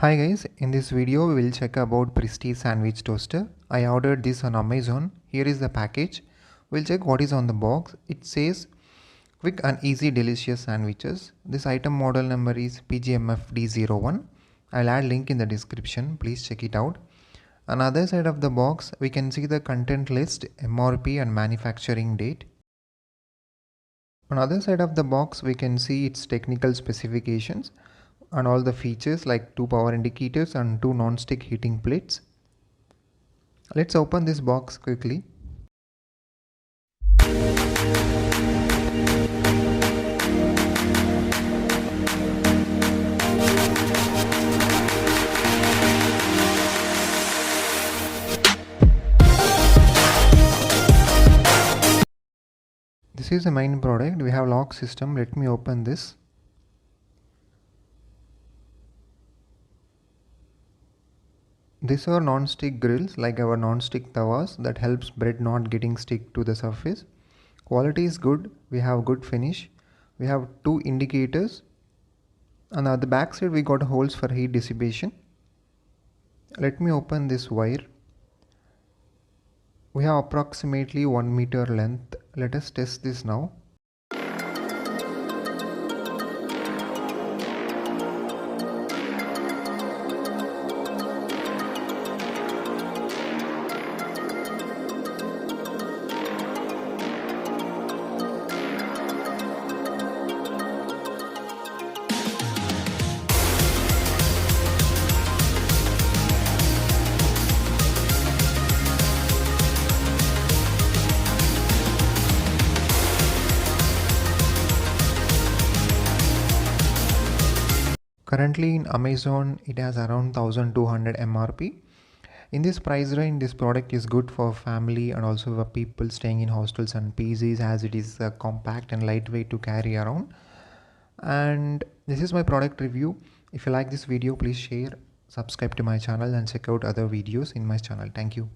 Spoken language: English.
Hi guys, in this video we will check about Prestige sandwich toaster. I ordered this on Amazon. Here is the package. We'll check what is on the box. It says quick and easy delicious sandwiches. This item model number is PGMFD01. I'll add link in the description. Please check it out. On other side of the box we can see the content list, MRP and manufacturing date. On other side of the box we can see its technical specifications and all the features like 2 power indicators and 2 non-stick heating plates. Let's open this box quickly. This is the main product. We have lock system. Let me open this. These are non-stick grills like our non-stick tawas that helps bread not getting stick to the surface. Quality is good. We have good finish. We have 2 indicators. And on the back side we got holes for heat dissipation. Let me open this wire. We have approximately 1 meter length. Let us test this now. Currently in Amazon it has around 1200 MRP. In this price range this product is good for family and also for people staying in hostels and PGs, as it is compact and lightweight to carry around. And this is my product review. If you like this video, please share, subscribe to my channel and check out other videos in my channel. Thank you.